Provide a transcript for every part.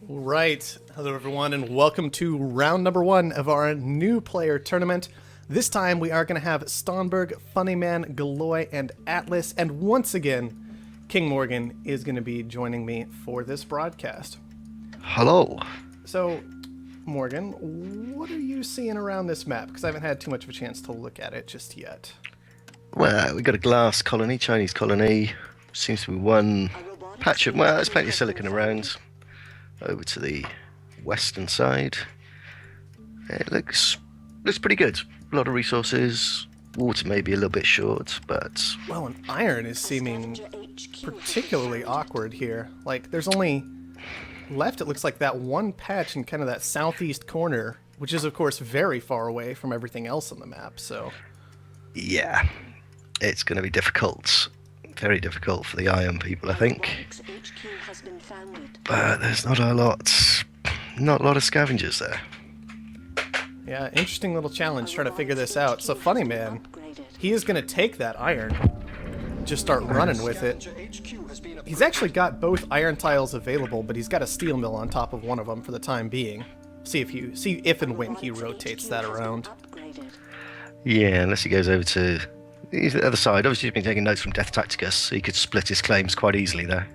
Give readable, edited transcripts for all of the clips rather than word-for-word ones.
Right. Hello, everyone, and welcome to round number 1 of our new player tournament. This time we are going to have Stonberg, Funnyman, Galoy, and Atlas, and once again, King Morgan is going to be joining me for this broadcast. Hello. So, Morgan, what are you seeing around this map? Because I haven't had too much of a chance to look at it just yet. Well, we got a glass colony, Chinese colony. Seems to be one patch of, well, there's plenty of silicon around. Over to the western side. It looks pretty good. A lot of resources. Water may be a little bit short, but... Well, and iron is seeming particularly awkward here. Like, there's only left, it looks like, that one patch in kind of that southeast corner, which is, of course, very far away from everything else on the map, so... Yeah, it's going to be difficult. Very difficult for the iron people, I think. But there's not a lot of scavengers there. Yeah, interesting little challenge trying to figure this out. So Funnyman, he is going to take that iron, just start running with it. He's actually got both iron tiles available, but he's got a steel mill on top of one of them for the time being. See if and when he rotates that around. Yeah, unless he goes over to the other side. Obviously, he's been taking notes from Death Tacticus, so he could split his claims quite easily there.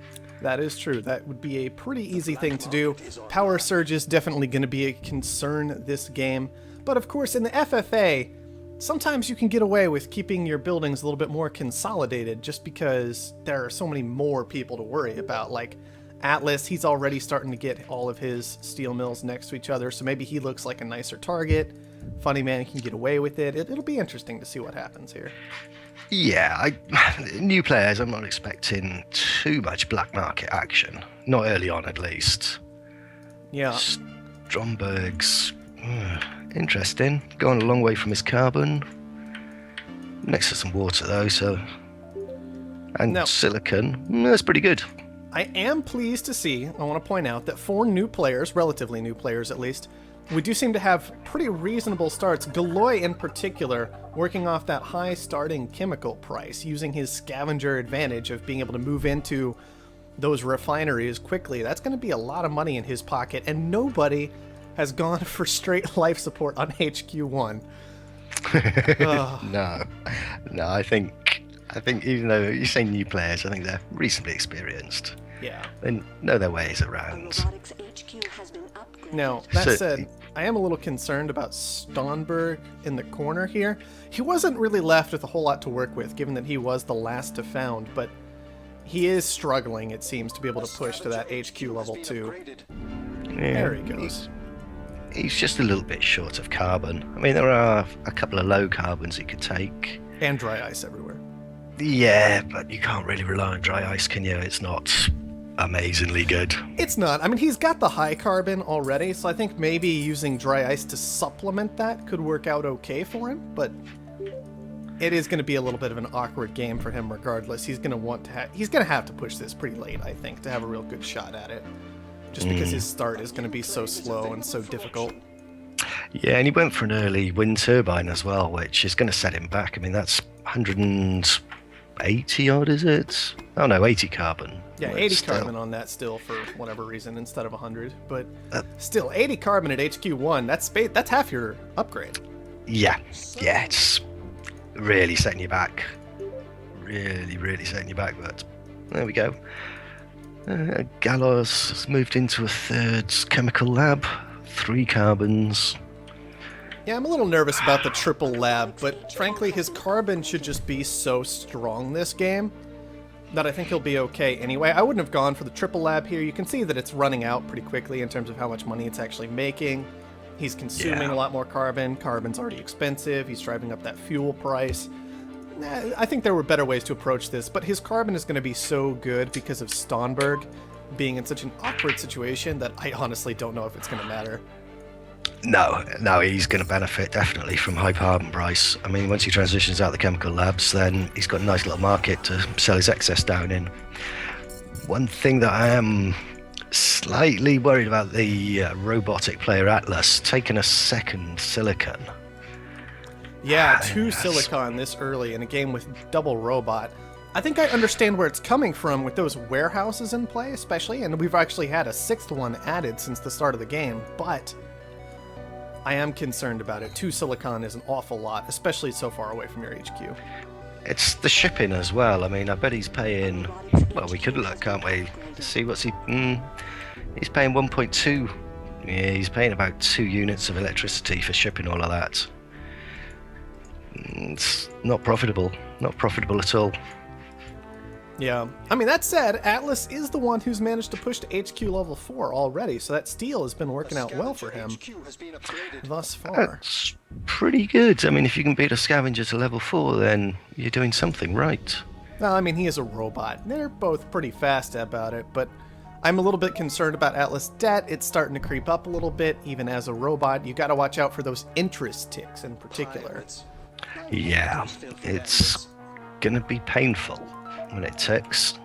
That is true. That would be a pretty easy thing to do. Power surge is definitely going to be a concern this game. But of course, in the FFA, sometimes you can get away with keeping your buildings a little bit more consolidated just because there are so many more people to worry about. Like Atlas, he's already starting to get all of his steel mills next to each other, so maybe he looks like a nicer target. Funnyman can get away with it. It'll be interesting to see what happens here. Yeah, new players, I'm not expecting too much black market action. Not early on, at least. Yeah. Stromberg's interesting. Going a long way from his carbon. Next to some water, though, so... And now, silicon, that's pretty good. I am pleased to see, I want to point out, that 4 new players, relatively new players at least, we do seem to have pretty reasonable starts. Galoy, in particular, working off that high starting chemical price, using his scavenger advantage of being able to move into those refineries quickly. That's going to be a lot of money in his pocket, and nobody has gone for straight life support on HQ1. No, I think even though you say new players, I think they're reasonably experienced. Yeah. They know their ways around. Now, that said, I am a little concerned about Stonberg in the corner here. He wasn't really left with a whole lot to work with, given that he was the last to found, but he is struggling, it seems, to be able to push to that HQ level 2. Yeah, there he goes. He's just a little bit short of carbon. I mean, there are a couple of low carbons he could take. And dry ice everywhere. Yeah, but you can't really rely on dry ice, can you? It's not amazingly good. It's not. I mean, he's got the high carbon already, so I think maybe using dry ice to supplement that could work out okay for him, but it is going to be a little bit of an awkward game for him regardless. He's going to have to push this pretty late, I think, to have a real good shot at it, just because his start is going to be so slow and so difficult. Yeah, and he went for an early wind turbine as well, which is going to set him back. I mean, that's 180 odd, is it? Oh no, 80 carbon. Yeah, 80 carbon on that still for whatever reason instead of 100, but still 80 carbon at HQ1. That's half your upgrade. Yeah, it's really setting you back. Really setting you back. But there we go. Galos has moved into a third chemical lab. 3 carbons. Yeah, I'm a little nervous about the triple lab, but frankly, his carbon should just be so strong this game that I think he'll be okay anyway. I wouldn't have gone for the triple lab here. You can see that it's running out pretty quickly in terms of how much money it's actually making. He's consuming a lot more carbon. Carbon's already expensive. He's driving up that fuel price. I think there were better ways to approach this, but his carbon is going to be so good because of Stonberg being in such an awkward situation that I honestly don't know if it's going to matter. No, he's going to benefit definitely from high carbon price. I mean, once he transitions out the chemical labs, then he's got a nice little market to sell his excess down in. One thing that I am slightly worried about the robotic player Atlas taking a second silicon. Yeah, 2 silicon this early in a game with double robot. I think I understand where it's coming from with those warehouses in play, especially, and we've actually had a 6th one added since the start of the game, but I am concerned about it. 2 silicon is an awful lot, especially so far away from your HQ. It's the shipping as well. I mean, I bet he's paying... Well, we could look, can't we? See what's he... he's paying 1.2. Yeah, he's paying about 2 units of electricity for shipping all of that. It's not profitable. Not profitable at all. Yeah. I mean, that said, Atlas is the one who's managed to push to HQ level 4 already, so that steel has been working out well for him thus far. That's pretty good. I mean, if you can beat a scavenger to level 4, then you're doing something right. Well, I mean, he is a robot. They're both pretty fast about it, but I'm a little bit concerned about Atlas' debt. It's starting to creep up a little bit, even as a robot. You got to watch out for those interest ticks in particular. Yeah, it's gonna be painful when it ticks.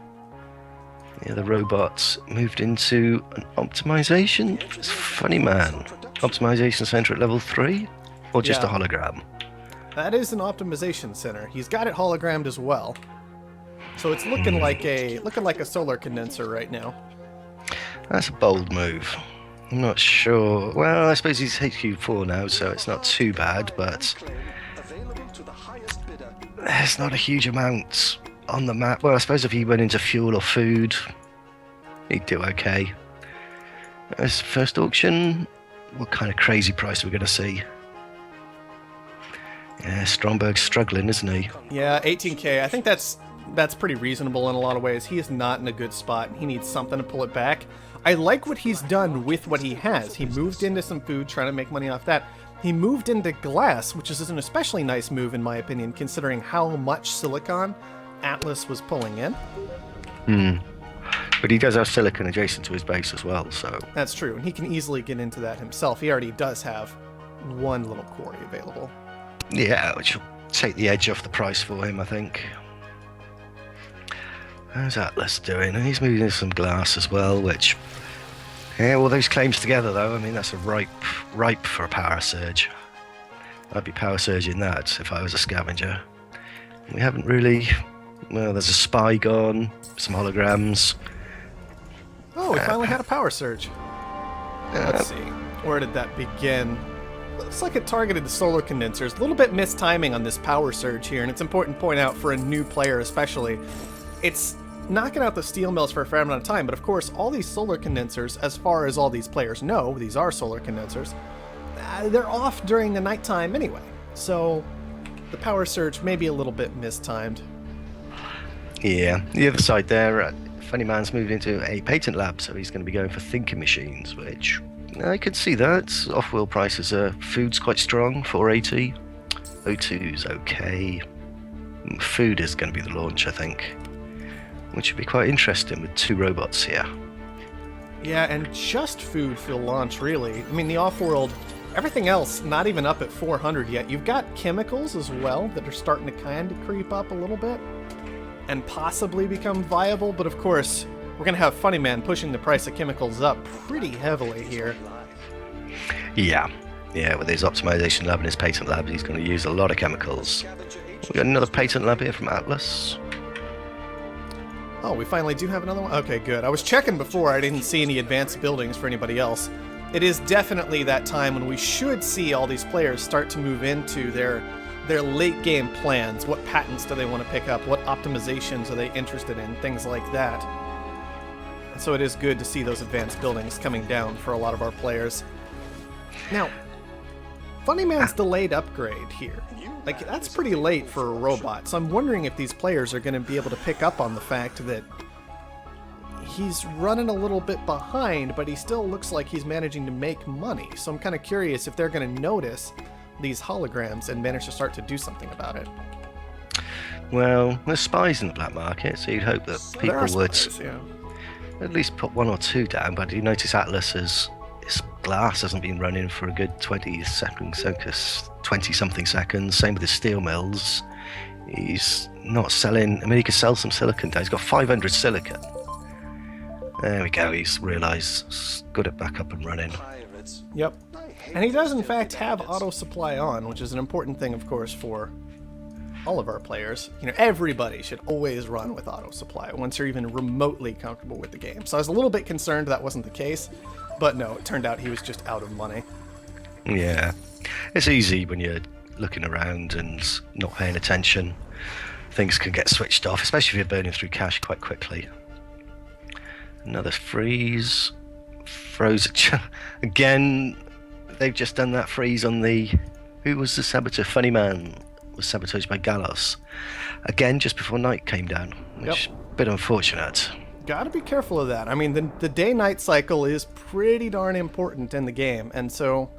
Yeah, the robot moved into an optimization. It's funny, man. Optimization center at level 3, or just a hologram? That is an optimization center. He's got it hologrammed as well, so it's looking like a solar condenser right now. That's a bold move. I'm not sure. Well, I suppose he's HQ4 now, so it's not too bad, but there's not a huge amount on the map. Well, I suppose if he went into fuel or food, he'd do okay. As first auction, what kind of crazy price are we going to see? Yeah, Stromberg's struggling, isn't he? Yeah, 18k. I think that's pretty reasonable in a lot of ways. He is not in a good spot. He needs something to pull it back. I like what he's done with what he has. He moved into some food, trying to make money off that. He moved into glass, which is an especially nice move in my opinion, considering how much silicon Atlas was pulling in. But he does have silicon adjacent to his base as well, so... That's true, and he can easily get into that himself. He already does have one little quarry available. Yeah, which will take the edge off the price for him, I think. How's Atlas doing? And he's moving into some glass as well, which... Yeah, all those claims together, though, I mean, that's a ripe for a power surge. I'd be power surging that if I was a scavenger. We haven't really... Well, there's a spy gone, some holograms. Oh, we finally had a power surge. Let's see. Where did that begin? Looks like it targeted the solar condensers. A little bit mistiming on this power surge here, and it's important to point out for a new player especially. It's knocking out the steel mills for a fair amount of time, but of course all these solar condensers, as far as all these players know, these are solar condensers, they're off during the nighttime anyway. So the power surge may be a little bit mistimed. Yeah, the other side there, Funny Man's moved into a patent lab, so he's going to be going for thinking machines, which I could see that. Offworld prices are food's quite strong, 480. O2's okay. Food is going to be the launch, I think, which would be quite interesting with 2 robots here. Yeah, and just food for the launch, really. I mean, the Offworld, everything else not even up at 400 yet. You've got chemicals as well that are starting to kind of creep up a little bit and possibly become viable, but of course, we're going to have Funny Man pushing the price of chemicals up pretty heavily here. Yeah, with his optimization lab and his patent lab, he's going to use a lot of chemicals. We've got another patent lab here from Atlas. Oh, we finally do have another one? Okay, good. I was checking before. I didn't see any advanced buildings for anybody else. It is definitely that time when we should see all these players start to move into their late game plans. What patents do they want to pick up? What optimizations are they interested in? Things like that. And so it is good to see those advanced buildings coming down for a lot of our players. Now, Funny Man's delayed upgrade here. Like, that's pretty late for a robot, so I'm wondering if these players are going to be able to pick up on the fact that he's running a little bit behind, but he still looks like he's managing to make money. So I'm kind of curious if they're going to notice these holograms and manage to start to do something about it. Well, there's spies in the black market, so you'd hope that people would at least put 1 or 2 down, but you notice Atlas's glass hasn't been running for a good 20-something seconds. Same with his steel mills. He's not selling. I mean, he could sell some silicon down. He's got 500 silicon. There we go. He's realised, got it back up and running. Yep. And he does, in fact, have auto supply on, which is an important thing, of course, for all of our players, everybody should always run with auto supply once you're even remotely comfortable with the game. So I was a little bit concerned that wasn't the case, but no, it turned out he was just out of money. Yeah, it's easy when you're looking around and not paying attention. Things can get switched off, especially if you're burning through cash quite quickly. Another freeze. Froze again. They've just done that freeze on the... Who was the saboteur? Funny Man was sabotaged by Galos. Again, just before night came down, which a bit unfortunate. Gotta be careful of that. I mean, the day-night cycle is pretty darn important in the game, and so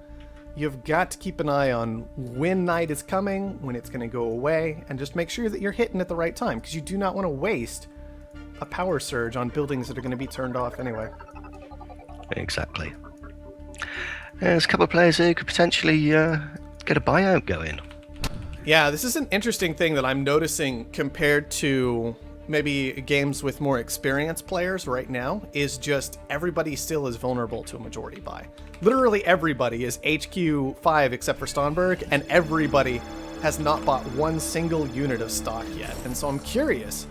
you've got to keep an eye on when night is coming, when it's going to go away, and just make sure that you're hitting at the right time, because you do not want to waste a power surge on buildings that are going to be turned off anyway. Exactly. There's a couple of players here who could potentially get a buyout going. Yeah, this is an interesting thing that I'm noticing compared to maybe games with more experienced players right now, is just everybody still is vulnerable to a majority buy. Literally everybody is HQ 5 except for Stonberg, and everybody has not bought one single unit of stock yet. And so I'm curious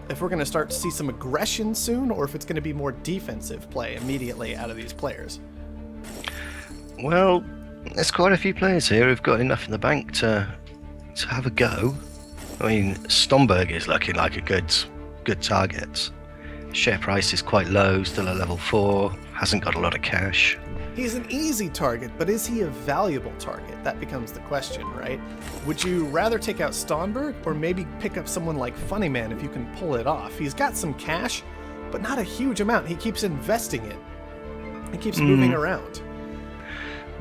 if we're going to start to see some aggression soon, or if it's going to be more defensive play immediately out of these players. Well, there's quite a few players here who've got enough in the bank to have a go. I mean, Stomberg is looking like a good target. Share price is quite low, still at level 4, hasn't got a lot of cash. He's an easy target, but is he a valuable target? That becomes the question, right? Would you rather take out Stonberg, or maybe pick up someone like Funnyman if you can pull it off? He's got some cash, but not a huge amount. He keeps investing it. He keeps moving around.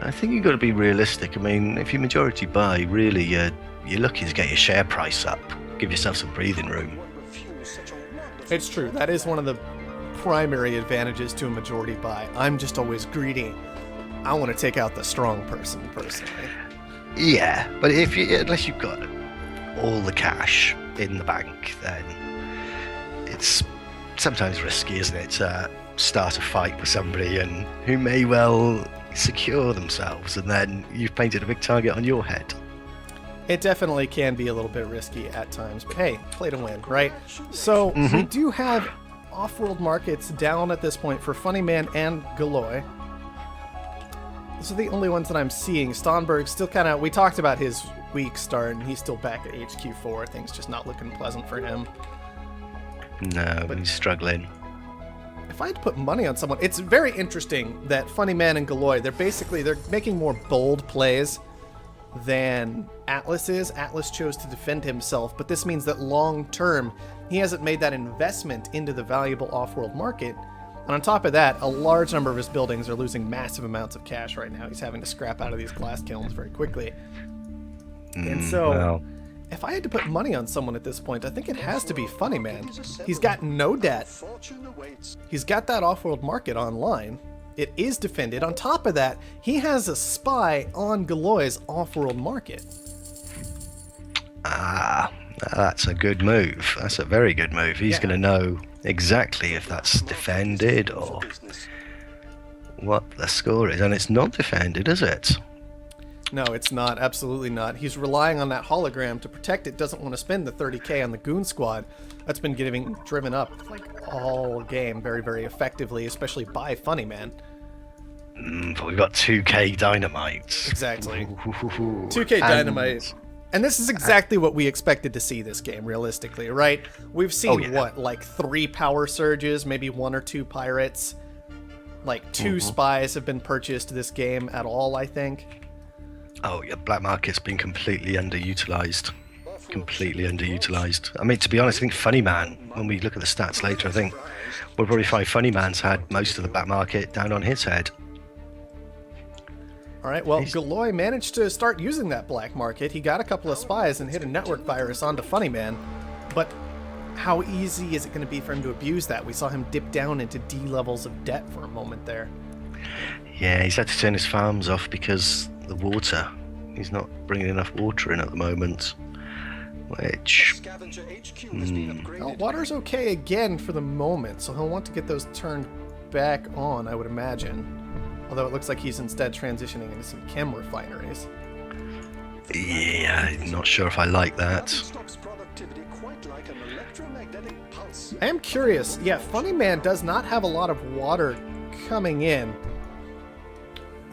I think you've got to be realistic. I mean, if you majority buy, really, you're looking to get your share price up. Give yourself some breathing room. It's true. That is one of the primary advantages to a majority buy. I'm just always greedy. I want to take out the strong person, personally. Yeah, but unless you've got all the cash in the bank, then it's sometimes risky, isn't it, to start a fight with somebody and who may well secure themselves, and then you've painted a big target on your head. It definitely can be a little bit risky at times, but hey, play to win, right? So we do have off-world markets down at this point for Funnyman and Galoy. Those are the only ones that I'm seeing. Stonberg still kind of... We talked about his weak start, and he's still back at HQ4. Things just not looking pleasant for him. No, but he's struggling. If I had to put money on someone... It's very interesting that Funnyman and Galoy, they're making more bold plays than Atlas is. Atlas chose to defend himself, but this means that long-term, he hasn't made that investment into the valuable off-world market. And on top of that, a large number of his buildings are losing massive amounts of cash right now. He's having to scrap out of these glass kilns very quickly. And so, if I had to put money on someone at this point, I think it has to be Funnyman. He's got no debt. He's got that off-world market online. It is defended. On top of that, he has a spy on Galoy's off-world market. That's a good move. That's a very good move. He's going to know exactly if that's defended or what the score is. And it's not defended, is it? No, it's not. Absolutely not. He's relying on that hologram to protect it. Doesn't want to spend the 30k on the goon squad. That's been getting driven up like all game very, very effectively, especially by Funnyman. But we've got 2k dynamite. Exactly. 2k dynamite. And this is exactly what we expected to see this game, realistically, right? We've seen, like 3 power surges, maybe 1 or 2 pirates. Like 2 spies have been purchased this game at all, I think. Oh, yeah, black market's been completely underutilized. Completely underutilized. I mean, to be honest, I think Funnyman, when we look at the stats later, I think we'll probably find Funnyman's had most of the black market down on his head. All right, well, Galoy managed to start using that black market. He got a couple of spies and hit a network virus onto Funnyman, but how easy is it going to be for him to abuse that? We saw him dip down into D levels of debt for a moment there. Yeah, he's had to turn his farms off because the water. He's not bringing enough water in at the moment. Which... Well, water's okay again for the moment, so he'll want to get those turned back on, I would imagine. Although it looks like he's instead transitioning into some chem refineries. Yeah, not sure if I like that. I am curious. Yeah, Funny Man does not have a lot of water coming in.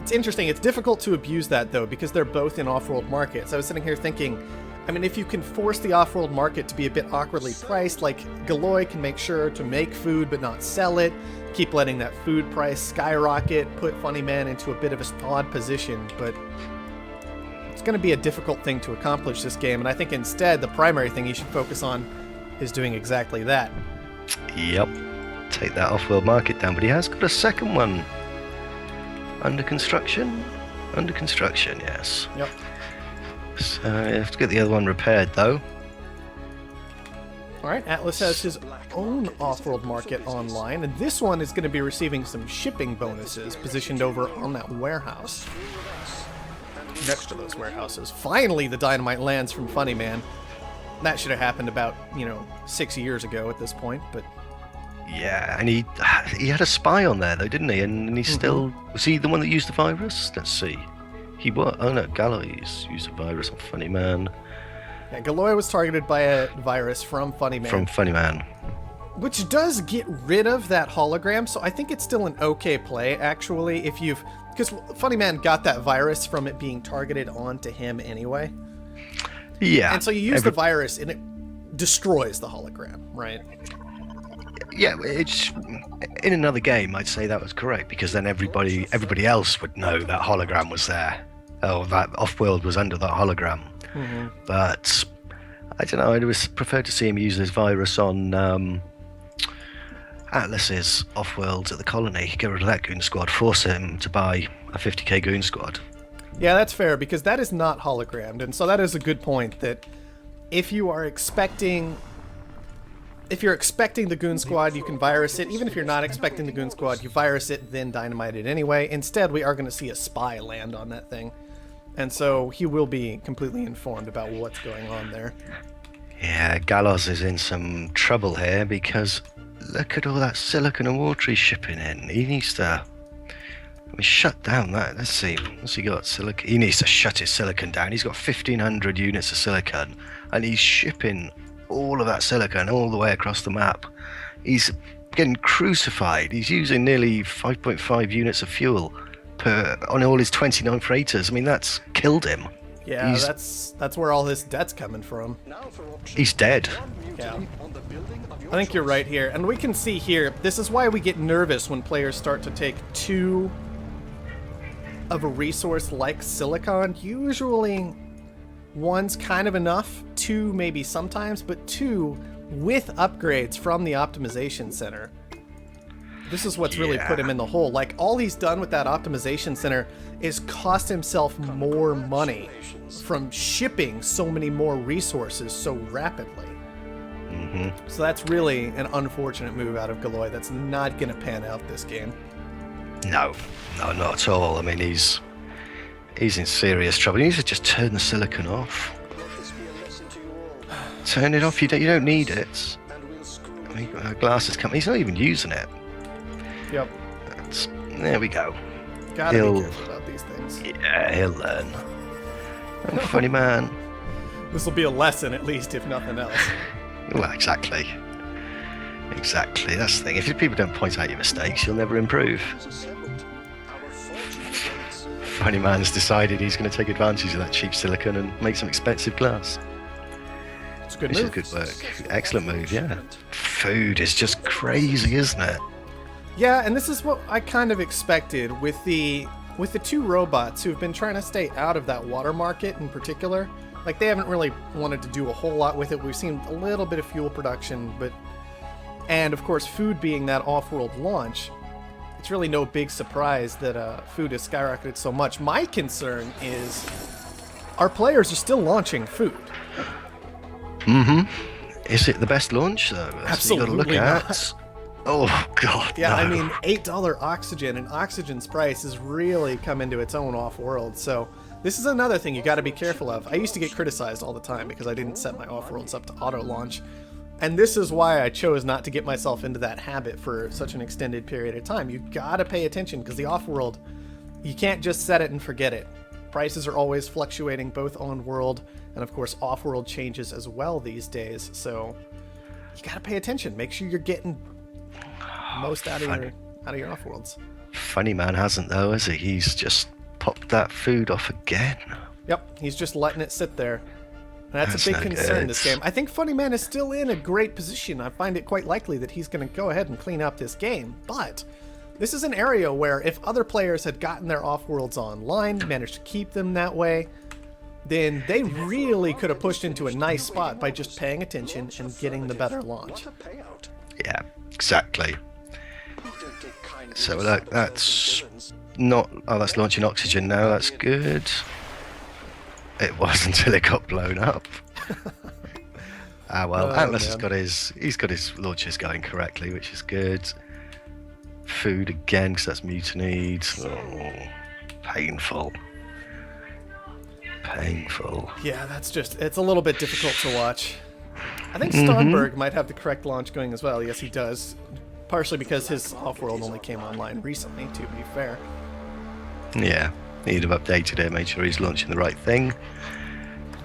It's interesting. It's difficult to abuse that, though, because they're both in off-world markets. I was sitting here thinking, I mean, if you can force the off-world market to be a bit awkwardly priced, like Galoy can make sure to make food but not sell it, keep letting that food price skyrocket, put Funny Man into a bit of a odd position, but it's going to be a difficult thing to accomplish this game, and I think instead the primary thing you should focus on is doing exactly that. Yep. Take that off-world market down, but he has got a second one under construction. Under construction, yes. Yep. So you have to get the other one repaired, though. All right, Atlas has his own off-world market online, and this one is going to be receiving some shipping bonuses positioned over on that warehouse. Next to those warehouses. Finally, the dynamite lands from Funny Man. That should have happened about, 6 years ago at this point, but... Yeah, and he had a spy on there, though, didn't he? And he still... Was he the one that used the virus? Let's see. He was... Oh, no, Gallows used a virus on Funny Man. Yeah, Galoy was targeted by a virus from Funny Man. From Funny Man. Which does get rid of that hologram, so I think it's still an okay play, actually, if you've... Because Funny Man got that virus from it being targeted onto him anyway. Yeah. And so you use the virus, and it destroys the hologram, right? Yeah, it's... In another game, I'd say that was correct, because then everybody else would know that hologram was there. Oh, that Offworld was under that hologram. Mm-hmm. But, I don't know, I would prefer to see him use this virus on... Atlas's Offworld at the colony. Get rid of that goon squad, force him to buy a 50k goon squad. Yeah, that's fair, because that is not hologrammed, and so that is a good point, that if you're expecting the goon squad, you can virus it. Even if you're not expecting the goon squad, you virus it, then dynamite it anyway. Instead, we are going to see a spy land on that thing, and so he will be completely informed about what's going on there. Yeah, Gallows is in some trouble here, because look at all that silicon and water he's shipping in. He needs to... shut down that. Let's see. What's he got? Silicon. He needs to shut his silicon down. He's got 1,500 units of silicon, and he's shipping all of that silicon all the way across the map. He's getting crucified. He's using nearly 5.5 units of fuel on all his 29 freighters. I mean, that's killed him. Yeah, that's where all his debt's coming from. He's dead. Yeah. I think you're right here. And we can see here, this is why we get nervous when players start to take two of a resource like silicon. Usually one's kind of enough, two maybe sometimes, but two with upgrades from the optimization center. This is what's really put him in the hole. Like, all he's done with that optimization center is cost himself more money from shipping so many more resources so rapidly. Mm-hmm. So that's really an unfortunate move out of Galoy. That's not going to pan out this game. No, not at all. I mean, he's in serious trouble. He needs to just turn the silicon off. Turn it off. You don't need it. I mean, glass is coming. He's not even using it. Yep. There we go. Gotta be careful about these things. Yeah, he'll learn. Funny Man. This will be a lesson, at least, if nothing else. Well, exactly. Exactly. That's the thing. If people don't point out your mistakes, you'll never improve. Funny Man's decided he's going to take advantage of that cheap silicon and make some expensive glass. It's a good move. Which is good work. Excellent move, yeah. Food is just crazy, isn't it? Yeah, and this is what I kind of expected with the two robots who've been trying to stay out of that water market in particular. Like, they haven't really wanted to do a whole lot with it. We've seen a little bit of fuel production, and of course food being that off-world launch, it's really no big surprise that food has skyrocketed so much. My concern is our players are still launching food. Mm-hmm. Is it the best launch, though? That's Absolutely what you gotta look not. at. Oh, God, Yeah, no. I mean, $8 oxygen, and oxygen's price has really come into its own off-world, so this is another thing you got to be careful of. I used to get criticized all the time because I didn't set my off-worlds up to auto-launch, and this is why I chose not to get myself into that habit for such an extended period of time. You got to pay attention, because the off-world, you can't just set it and forget it. Prices are always fluctuating, both on World and, of course, Off-World changes as well these days. So you got to pay attention. Make sure you're getting most out of your Off-Worlds. Funny man hasn't, though, has he? He's just popped that food off again. Yep, he's just letting it sit there. And that's a big concern good. this game. I think Funny Man is still in a great position. I find it quite likely that he's going to go ahead and clean up this game. But this is an area where if other players had gotten their Off-Worlds online, managed to keep them that way, then they really could have pushed into a nice spot by just paying attention and getting the better launch. Yeah, exactly. So look, that's not... Oh, that's launching oxygen now. That's good. It was until it got blown up. Well, Atlas has got his launches going correctly, which is good. Food again, because that's mutinied. Oh, painful. Painful. Yeah, it's a little bit difficult to watch. I think Starnberg might have the correct launch going as well. Yes, he does. Partially because his Off-World only came online recently, to be fair. Yeah, he'd have updated it, made sure he's launching the right thing.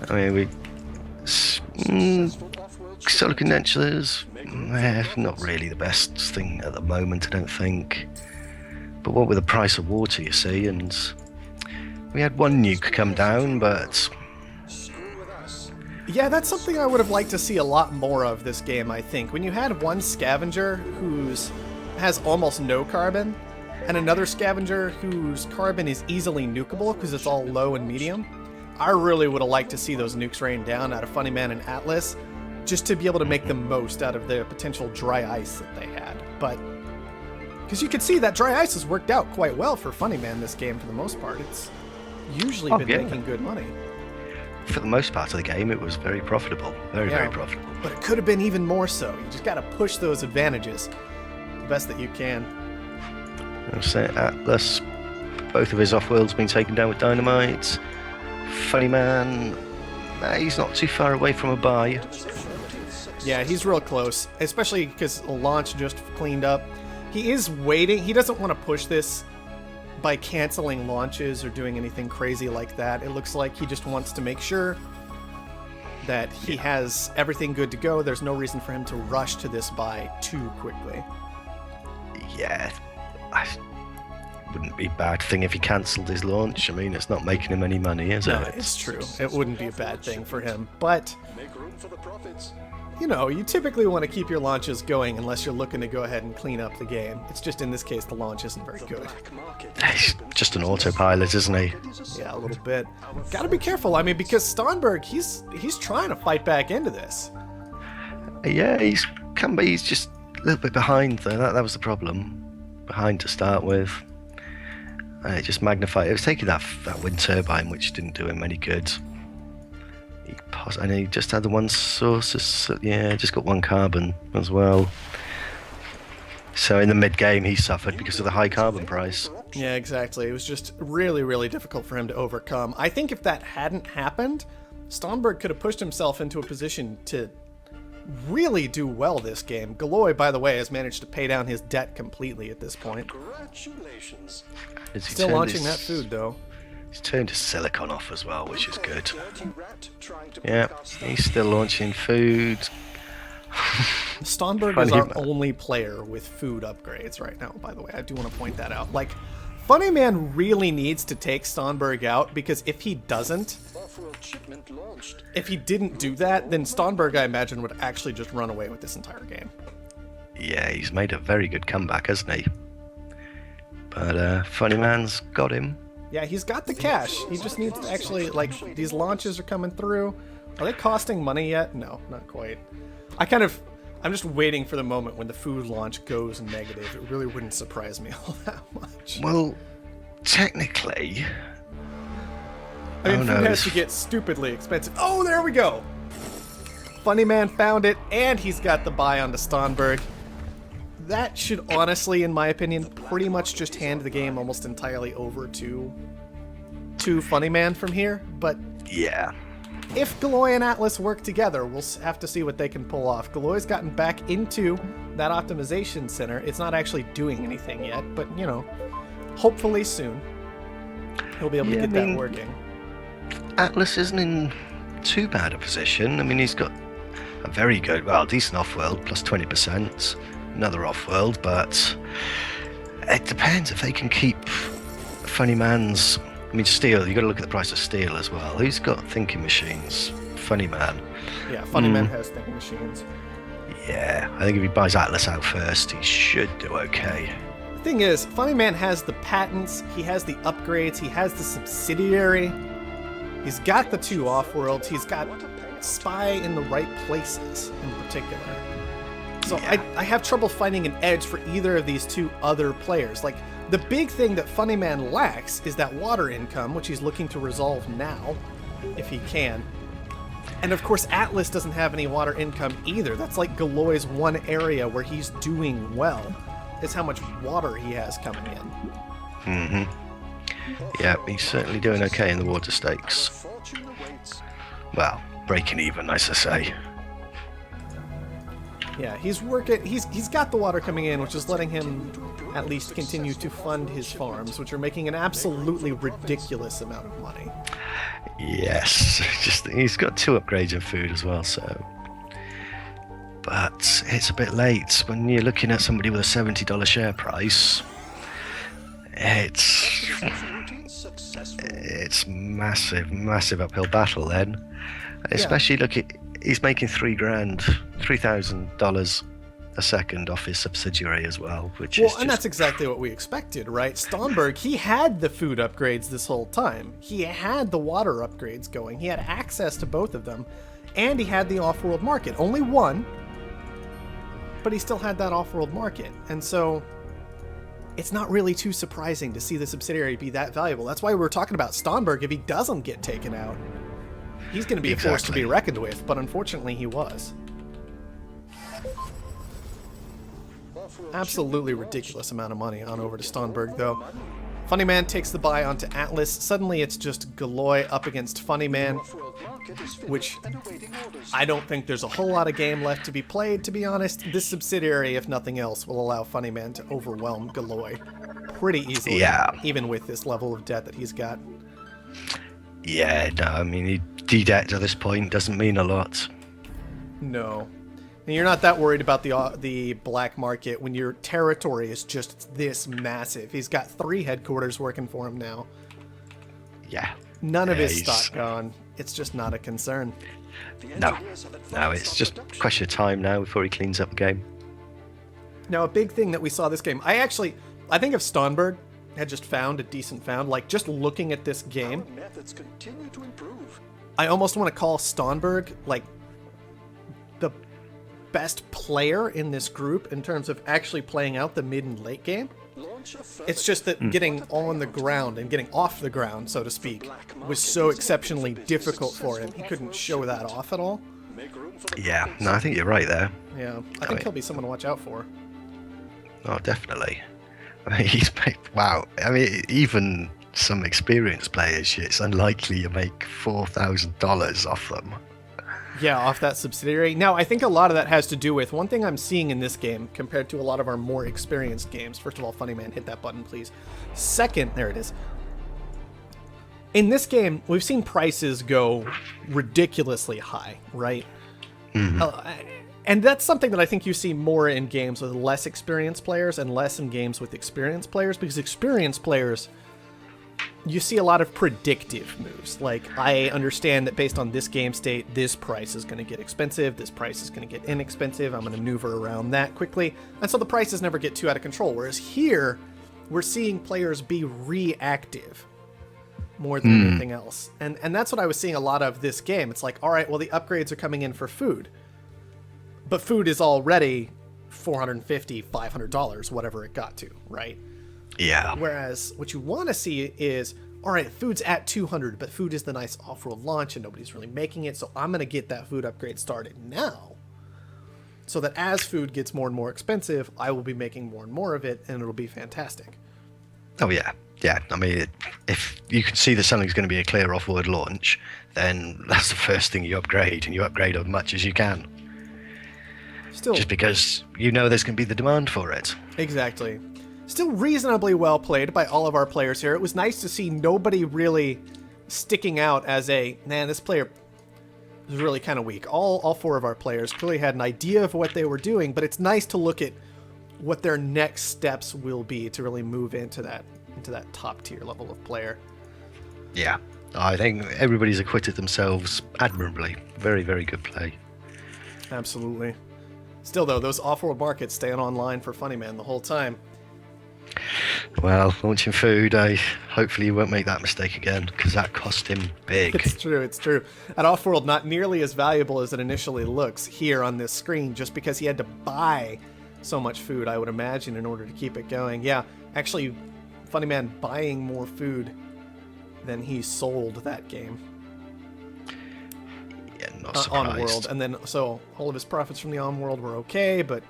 I mean, solar condensers, not really the best thing at the moment, I don't think. But what with the price of water, you see, and we had one nuke come down, but... Yeah, that's something I would have liked to see a lot more of this game, I think. When you had one scavenger has almost no carbon, and another scavenger whose carbon is easily nukeable because it's all low and medium, I really would have liked to see those nukes rain down out of Funny Man and Atlas, just to be able to make the most out of the potential dry ice that they had. But, because you could see that dry ice has worked out quite well for Funny Man this game for the most part. It's usually been making good money. For the most part of the game, it was very profitable. Very profitable. But it could have been even more so. You just got to push those advantages the best that you can. I'll say Atlas, both of his off-worlds been taken down with dynamite. Funny Man, he's not too far away from a buy. Yeah, he's real close, especially because the launch just cleaned up. He is waiting. He doesn't want to push this by canceling launches or doing anything crazy like that. It looks like he just wants to make sure that he has everything good to go. There's no reason for him to rush to this buy too quickly. Yeah, wouldn't be a bad thing if he cancelled his launch. I mean, it's not making him any money, is it? No, it's true. It wouldn't be a bad thing for him. But, you know, you typically want to keep your launches going unless you're looking to go ahead and clean up the game. It's just in this case, the launch isn't very good. He's just an autopilot, isn't he? Yeah, a little bit. Gotta be careful. I mean, because Starnberg, he's trying to fight back into this. Yeah, he's just a little bit behind, though. That was the problem. Behind to start with. It just magnified. It was taking that wind turbine, which didn't do him any good. And he just had the one source. Yeah, just got one carbon as well. So in the mid-game, he suffered because of the high carbon price. Yeah, exactly. It was just really, really difficult for him to overcome. I think if that hadn't happened, Starnberg could have pushed himself into a position to really do well this game. Galoy, by the way, has managed to pay down his debt completely at this point. Congratulations. Still launching that food, though. He's turned his silicon off as well, which is good. Yeah, he's still launching food. Starnberg is our only player with food upgrades right now, by the way. I do want to point that out. Like, Funny Man really needs to take Starnberg out, because if he doesn't, if he didn't do that, then Starnberg, I imagine, would actually just run away with this entire game. Yeah, he's made a very good comeback, hasn't he? But Funny Man's got him. Yeah, he's got the cash. He just needs to actually, like, these launches are coming through. Are they costing money yet? No, not quite. I'm just waiting for the moment when the food launch goes negative. It really wouldn't surprise me all that much. Well, technically... I mean, food has to get stupidly expensive. Oh, there we go! Funny Man found it, and he's got the buy onto Starnberg. That should honestly, in my opinion, pretty much just hand the game almost entirely over to Funny Man from here. But yeah, if Galoy and Atlas work together, we'll have to see what they can pull off. Galoy's gotten back into that optimization center. It's not actually doing anything yet, but, you know, hopefully soon. he'll be able to get that working. Atlas isn't in too bad a position. I mean, he's got a very good, well, decent Offworld, plus 20%, another Offworld, but it depends if they can keep Funny Man's, I mean, steel, you got to look at the price of steel as well. Who's got thinking machines? Funny Man. Yeah, Funny Man has thinking machines. Yeah, I think if he buys Atlas out first, he should do okay. The thing is, Funny Man has the patents, he has the upgrades, he has the subsidiary, he's got the 2 Offworlds, he's got Spy in the right places in particular. So yeah. I have trouble finding an edge for either of these 2 other players. Like, the big thing that Funny Man lacks is that water income, which he's looking to resolve now, if he can. And of course, Atlas doesn't have any water income either. That's like Galoy's one area where he's doing well, is how much water he has coming in. Yeah, he's certainly doing okay in the water stakes. Well, breaking even, I should say. Yeah, he's working. He's got the water coming in, which is letting him at least continue to fund his farms, which are making an absolutely ridiculous amount of money. Yes, just he's got 2 upgrades in food as well, so. But it's a bit late when you're looking at somebody with a $70 share price. It's massive uphill battle then. Especially look at, he's making $3,000 a second off his subsidiary as well, which is and that's exactly what we expected, right? Stonberg, he had the food upgrades this whole time. He had the water upgrades going. He had access to both of them, and he had the off-world market. Only one, but he still had that off-world market. And so it's not really too surprising to see the subsidiary be that valuable. That's why we were talking about Stonberg. If he doesn't get taken out, he's going to be a force to be reckoned with, but unfortunately he was. Absolutely ridiculous amount of money on over to Stonberg, though. Funny Man takes the buy onto Atlas. Suddenly it's just Galoy up against Funny Man, which I don't think there's a whole lot of game left to be played, to be honest. This subsidiary, if nothing else, will allow Funny Man to overwhelm Galoy pretty easily, even with this level of debt that he's got. Yeah, no, I mean, D-debt at this point doesn't mean a lot. No. And you're not that worried about the black market when your territory is just this massive. He's got 3 headquarters working for him now. Yeah. None of his stock gone. It's just not a concern. No, it's just a question of time now before he cleans up the game. Now, a big thing that we saw this game, I think if Stonberg had just found a decent found, like just looking at this game, I almost want to call Stonberg like the best player in this group in terms of actually playing out the mid and late game. It's just that getting on the ground and getting off the ground, so to speak, was so exceptionally difficult for him. He couldn't show that off at all. Yeah, no, I think you're right there. Yeah, I think he'll be someone to watch out for. Oh, definitely. I mean, he's made, wow. I mean, even some experienced players, it's unlikely you make $4,000 off them. Yeah, off that subsidiary. Now, I think a lot of that has to do with one thing I'm seeing in this game compared to a lot of our more experienced games. First of all, Funny Man, hit that button, please. Second, there it is. In this game, we've seen prices go ridiculously high, right? And that's something that I think you see more in games with less experienced players and less in games with experienced players, because experienced players, you see a lot of predictive moves. Like, I understand that based on this game state, this price is going to get expensive, this price is going to get inexpensive, I'm going to maneuver around that quickly, and so the prices never get too out of control. Whereas here, we're seeing players be reactive more than anything else. And that's what I was seeing a lot of this game. It's like, all right, well, the upgrades are coming in for food, but food is already $450, $500, whatever it got to, right? Yeah. Whereas what you want to see is, all right, food's at 200, but food is the nice off-world launch and nobody's really making it, so I'm going to get that food upgrade started now, so that as food gets more and more expensive, I will be making more and more of it, and it'll be fantastic. Oh, yeah. Yeah, I mean, if you can see that something's going to be a clear off-world launch, then that's the first thing you upgrade, and you upgrade as much as you can. Still, just because you know there's going to be the demand for it. Exactly. still reasonably well played by all of our players here. It was nice to see nobody really sticking out as man, this player is really kind of weak. All 4 of our players clearly had an idea of what they were doing, but it's nice to look at what their next steps will be to really move into that top tier level of player. Yeah, I think everybody's acquitted themselves admirably. Very, very good play. Absolutely. Still, though, those Offworld markets staying online for Funny Man the whole time. Well, launching food, hopefully you won't make that mistake again, because that cost him big. It's true. At Offworld, not nearly as valuable as it initially looks here on this screen, just because he had to buy so much food, I would imagine, in order to keep it going. Yeah, actually, Funny Man buying more food than he sold that game. Yeah, not surprised. On World, and then so all of his profits from the On World were okay, but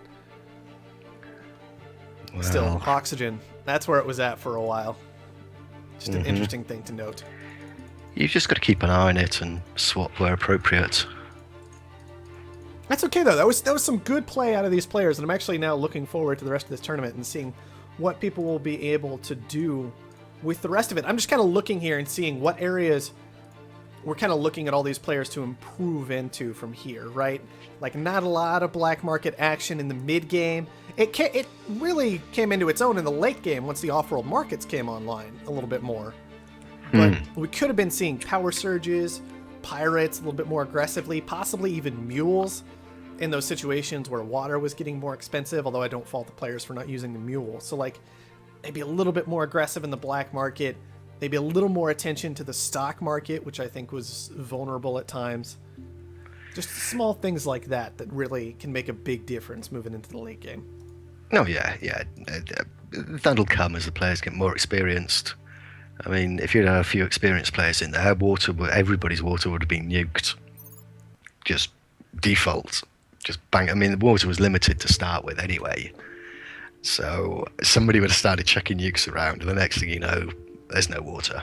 still, oxygen. That's where it was at for a while. Just an interesting thing to note. You've just got to keep an eye on it and swap where appropriate. That's okay though. That was some good play out of these players, and I'm actually now looking forward to the rest of this tournament and seeing what people will be able to do with the rest of it. I'm just kind of looking here and seeing what areas we're kind of looking at all these players to improve into from here, right? Like, not a lot of black market action in the mid game. It really came into its own in the late game once the off-world markets came online a little bit more. But we could have been seeing power surges, pirates a little bit more aggressively, possibly even mules in those situations where water was getting more expensive, although I don't fault the players for not using the mule. So, like, maybe a little bit more aggressive in the black market, maybe a little more attention to the stock market, which I think was vulnerable at times. Just small things like that really can make a big difference moving into the late game. Oh, yeah. That'll come as the players get more experienced. I mean, if you had a few experienced players in there, everybody's water would have been nuked. Just default. Just bang. I mean, the water was limited to start with anyway. So somebody would have started chucking nukes around, and the next thing you know, there's no water.